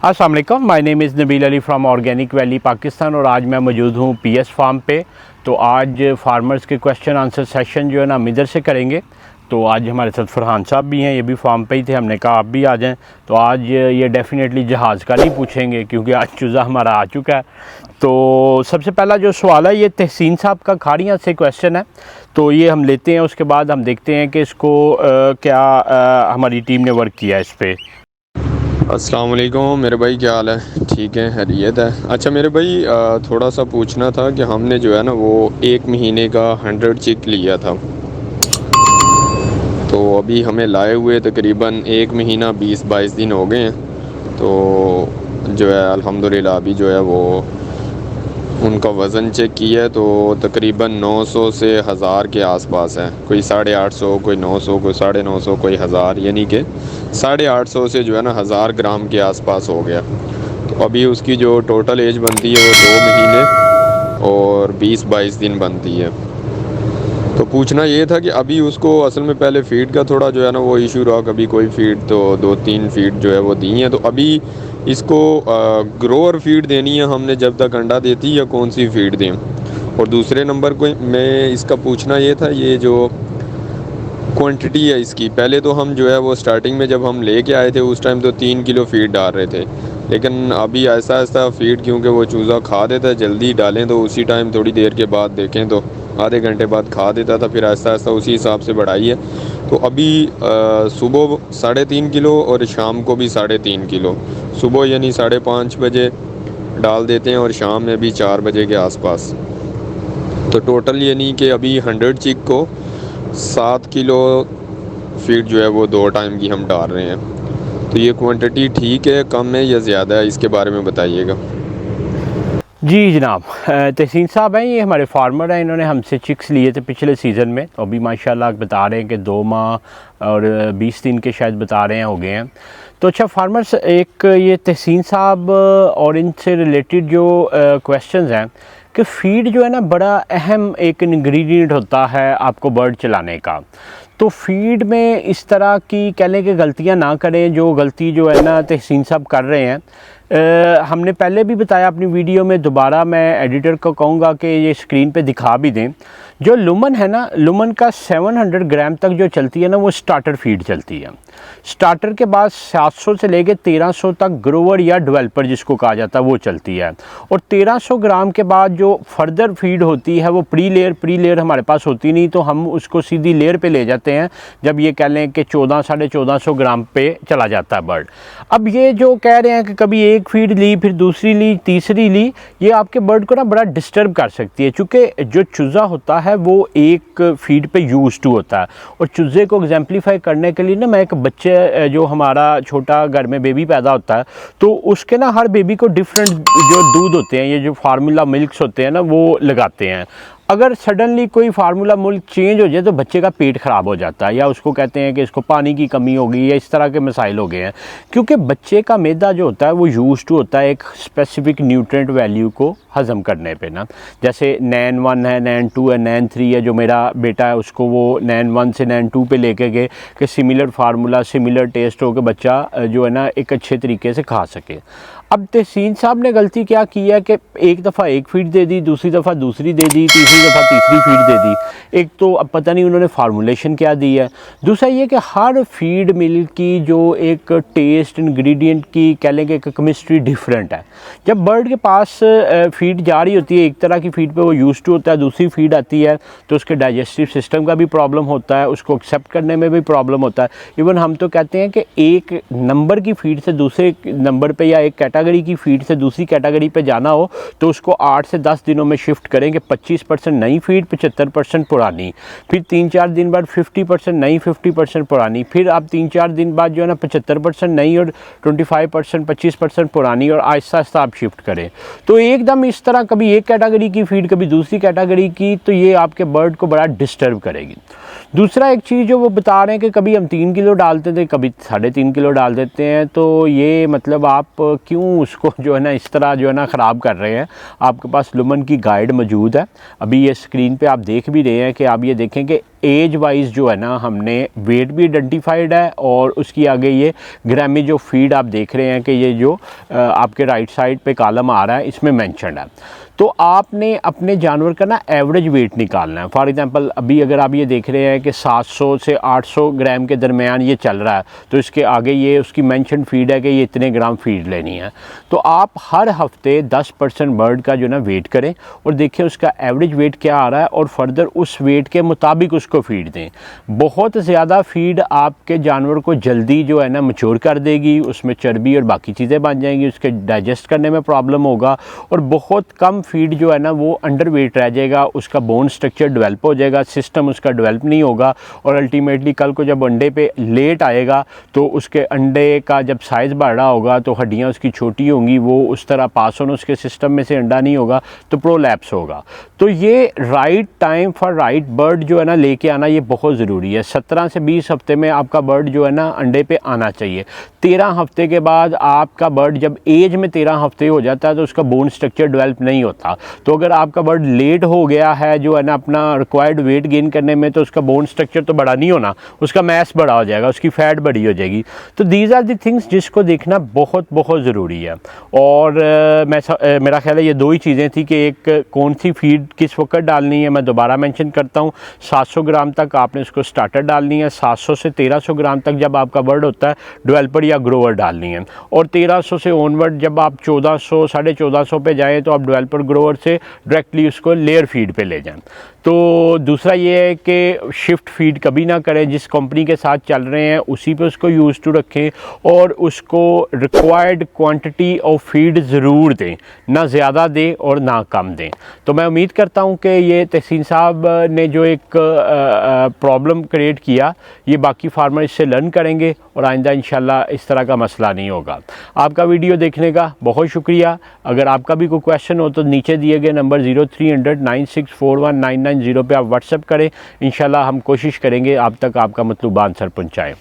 अस्सलाम वालेकुम, my name is Nabeel Ali from organic valley Pakistan और आज मैं मौजूद हूँ पीएस फार्म पे। तो आज फार्मर्स के क्वेश्चन आंसर सेशन जो है ना हम इधर से करेंगे। तो आज हमारे साथ फरहान साहब भी हैं, ये भी फार्म पे ही थे, हमने कहा आप भी आ जाएं। तो आज ये डेफ़िनेटली जहाज़ का नहीं पूछेंगे क्योंकि आज चूज़ा हमारा आ चुका है। तो सबसे पहला जो सवाल है ये तहसीन साहब का खाड़ियाँ से क्वेश्चन है, तो ये हम लेते हैं, उसके बाद हम देखते हैं कि इसको क्या हमारी टीम ने वर्क किया इस पर। अस्सलाम वालेकुम मेरे भाई, क्या हाल है? ठीक है, खैरियत है। अच्छा मेरे भाई, थोड़ा सा पूछना था कि हमने जो है ना वो 1 महीने का 100 चिक लिया था, तो अभी हमें लाए हुए तकरीबन 1 महीना 20-22 दिन हो गए हैं। तो जो है अल्हम्दुलिल्लाह अभी जो है वो उनका वज़न चेक किया है तो तकरीबन 900 से 1000 के आसपास है। कोई 850, कोई 900, कोई 950, कोई 1000, यानी कि 850 से जो है ना 1000 ग्राम के आसपास हो गया। तो अभी उसकी जो टोटल एज बनती है वो 2 महीने और 20-22 दिन बनती है। तो पूछना ये था कि अभी उसको असल में पहले फ़ीड का थोड़ा जो है ना वो इशू रहा, कभी कोई फ़ीड तो 2-3 फ़ीड जो है वो दी हैं। तो अभी इसको ग्रोअर फ़ीड देनी है हमने जब तक अंडा देती है, या कौन सी फ़ीड दें? और दूसरे नंबर को मैं इसका पूछना ये था, ये जो क्वांटिटी है इसकी, पहले तो हम जो है वो स्टार्टिंग में जब हम लेके आए थे उस टाइम तो 3 किलो फ़ीड डाल रहे थे, लेकिन अभी ऐसा ऐसा फ़ीड क्योंकि वो चूज़ा खा देता है, जल्दी डालें तो उसी टाइम थोड़ी देर के बाद देखें तो आधे घंटे बाद खा देता था, फिर ऐसा ऐसा उसी हिसाब से बढ़ाई है। तो अभी सुबह 3.5 किलो और शाम को भी 3.5 किलो, सुबह यानी 5:30 बजे डाल देते हैं और शाम में भी 4 बजे के आसपास। तो टोटल यानी कि अभी 100 चिक को 7 किलो फीड जो है वो 2 टाइम की हम डाल रहे हैं। तो ये क्वांटिटी ठीक है, कम है या ज़्यादा है, इसके बारे में बताइएगा। जी जनाब, तहसीन साहब हैं, ये हमारे फार्मर हैं, इन्होंने हमसे चिक्स लिए थे पिछले सीज़न में। तो अभी माशाल्लाह बता रहे हैं कि 2 माह और 20 दिन के शायद बता रहे हैं हो गए हैं। तो अच्छा फार्मर्स, एक ये तहसीन साहब और इनसे रिलेटेड जो क्वेश्चंस हैं कि फ़ीड जो है ना बड़ा अहम एक इंग्रेडिएंट होता है आपको बर्ड चलाने का। तो फ़ीड में इस तरह की कह लें कि गलतियां ना करें, जो गलती जो है ना तहसीन साहब कर रहे हैं। हमने पहले भी बताया अपनी वीडियो में, दोबारा मैं एडिटर को कहूँगा कि ये स्क्रीन पे दिखा भी दें। जो लुमन है ना, लुमन का 700 ग्राम तक जो चलती है ना वो स्टार्टर फीड चलती है। स्टार्टर के बाद 700 से लेके 1300 तक ग्रोवर या डेवलपर जिसको कहा जाता है वो चलती है। और 1300 ग्राम के बाद जो फर्दर फीड होती है वो प्री लेयर हमारे पास होती नहीं, तो हम उसको सीधी लेयर पे ले जाते हैं जब ये कह लें कि 1400-1450 ग्राम पे चला जाता है बर्ड। अब ये जो कह रहे हैं कि कभी एक फीड ली, फिर दूसरी ली, तीसरी ली, ये आपके बर्ड को ना बड़ा डिस्टर्ब कर सकती है, चूँकि जो चूज़ा होता है वो एक फीड पे यूज टू होता है। और चूज़े को एग्जाम्पलीफाई करने के लिए ना मैं एक बच्चे जो हमारा छोटा घर में बेबी पैदा होता है तो उसके ना हर बेबी को डिफरेंट जो दूध होते हैं, ये जो फार्मूला मिल्क्स होते हैं ना वो लगाते हैं। अगर सडनली कोई फार्मूला मिल्क चेंज हो जाए तो बच्चे का पेट ख़राब हो जाता है, या उसको कहते हैं कि इसको पानी की कमी हो गई, या इस तरह के मसाइल हो गए हैं। क्योंकि बच्चे का मैदा जो होता है वो यूज टू होता है एक स्पेसिफिक न्यूट्रिएंट वैल्यू को हज़म करने पे ना। जैसे नैन 1 है, नैन 2 है, नैन 3 है, जो मेरा बेटा है उसको वो नैन 1 से नैन 2 पे लेके गए कि सिमिलर फार्मूला, सिमिलर टेस्ट हो के बच्चा जो है ना एक अच्छे तरीके से खा सके। अब तहसीन साहब ने गलती क्या की है कि एक दफ़ा एक फीड दे दी, दूसरी दफ़ा दूसरी दे दी, तीसरी दफ़ा तीसरी फीड दे दी। एक तो अब पता नहीं उन्होंने फार्मूलेशन क्या दी है। दूसरा ये कि हर फीड मिल की जो एक टेस्ट इंग्रेडिएंट की कह लें कि एक केमिस्ट्री डिफरेंट है। जब बर्ड के पास फीड जा रही होती है, एक तरह की फीड पे वो यूज टू होता है, दूसरी फीड आती है तो उसके डाइजेस्टिव सिस्टम का भी प्रॉब्लम होता है, उसको एक्सेप्ट करने में भी प्रॉब्लम होता है। इवन हम तो कहते हैं कि एक नंबर की फीड से दूसरे नंबर पे या एक कैटेगरी की फीड से दूसरी कैटेगरी पे जाना हो तो उसको 8 से 10 दिनों में शिफ्ट करेंगे। 25% नई फीड, 75% पुरानी, फिर 3-4 दिन बाद 50% नई, 50% पुरानी, फिर आप 3-4 दिन बाद जो है ना 75% नई और 25%, 25% पुरानी, और आहिस्ता आहिस्ता आप शिफ्ट करें। तो एकदम इस तरह कभी एक कैटेगरी की फीड कभी दूसरी कैटेगरी की, तो ये आपके बर्ड को बड़ा डिस्टर्ब करेगी। दूसरा एक चीज़ जो वो बता रहे हैं कि कभी हम 3 किलो डालते थे, कभी 3.5 किलो डाल देते हैं, तो ये मतलब आप क्यों उसको जो है ना इस तरह जो है ना ख़राब कर रहे हैं। आपके पास लुमन की गाइड मौजूद है, अभी ये स्क्रीन पे आप देख भी रहे हैं कि आप ये देखें कि एज वाइज जो है ना हमने वेट भी आइडेंटिफाइड है और उसकी आगे ये ग्रामेज ऑफ फीड आप देख रहे हैं कि ये जो आपके राइट साइड पे कॉलम आ रहा है इसमें मेंशन्ड है। तो आपने अपने जानवर का ना एवरेज वेट निकालना है। फॉर एग्जांपल अभी अगर आप ये देख रहे हैं कि 700 से 800 ग्राम के दरमियान ये चल रहा है, तो इसके आगे ये उसकी मेंशन फीड है कि ये इतने ग्राम फीड लेनी है। तो आप हर हफ्ते 10% बर्ड का जो ना वेट करें और देखें उसका एवरेज वेट क्या आ रहा है और फर्दर उस वेट के मुताबिक उसको फीड दें। बहुत ज़्यादा फीड आपके जानवर को जल्दी जो है ना मैच्योर कर देगी, उसमें चर्बी और बाकी चीज़ें बन जाएंगी, उसके डाइजेस्ट करने में प्रॉब्लम होगा। और बहुत कम फीड जो है ना वो अंडर वेट रह जाएगा, उसका बोन स्ट्रक्चर डेवलप हो जाएगा, सिस्टम उसका डेवलप नहीं होगा और अल्टीमेटली कल को जब अंडे पे लेट आएगा तो उसके अंडे का जब साइज़ बढ़ रहा होगा तो हड्डियाँ उसकी छोटी होंगी, वो उस तरह पास ऑन उसके सिस्टम में से अंडा नहीं होगा तो प्रोलैप्स होगा। तो ये right time for right bird जो है ना लेके आना ये बहुत ज़रूरी है। 17 से 20 हफ्ते में आपका बर्ड जो है ना अंडे पे आना चाहिए। 13 हफ्ते के बाद आपका बर्ड जब एज में 13 हफ्ते हो जाता है तो उसका बोन स्ट्रक्चर डेवलप नहीं होता। तो अगर आपका बर्ड लेट हो गया है जो है ना अपना रिक्वायर्ड वेट गेन करने में, तो उसका बोन स्ट्रक्चर तो बड़ा नहीं होना, उसका मैस बड़ा हो जाएगा, उसकी फैट बड़ी हो जाएगी। तो दीज आर दी थिंग्स जिसको देखना बहुत बहुत ज़रूरी है। और मेरा ख्याल है ये दो ही चीज़ें थी कि एक कौन सी फीड किस वक्त डालनी है। मैं दोबारा मेंशन करता हूँ, 700 ग्राम तक आपने उसको स्टार्टर डालनी है, 700 से 1300 ग्राम तक जब आपका बर्ड होता है डेवलपर या ग्रोवर डालनी है, और 1300 से ऑनवर्ड जब आप 1400 1450 पे जाएँ तो आप डेवलपर ग्रोवर से डायरेक्टली उसको लेयर फीड पे ले जाएं। तो दूसरा ये है कि शिफ्ट फीड कभी ना करें, जिस कंपनी के साथ चल रहे हैं उसी पे उसको यूज़ टू रखें और उसको रिक्वायर्ड क्वांटिटी ऑफ फीड ज़रूर दें, ना ज़्यादा दें और ना कम दें। तो मैं उम्मीद करता हूँ कि ये तहसीन साहब ने जो एक प्रॉब्लम क्रिएट किया ये बाकी फार्मर इससे लर्न करेंगे और आइंदा इंशाल्लाह इस तरह का मसला नहीं होगा। आपका वीडियो देखने का बहुत शुक्रिया। अगर आपका भी कोई क्वेश्चन हो तो नीचे दिए गए नंबर 0300 9641 990 पे आप व्हाट्सएप करें। इंशाल्लाह हम कोशिश करेंगे आप तक आपका मतलूबा आंसर पहुँचाएँ।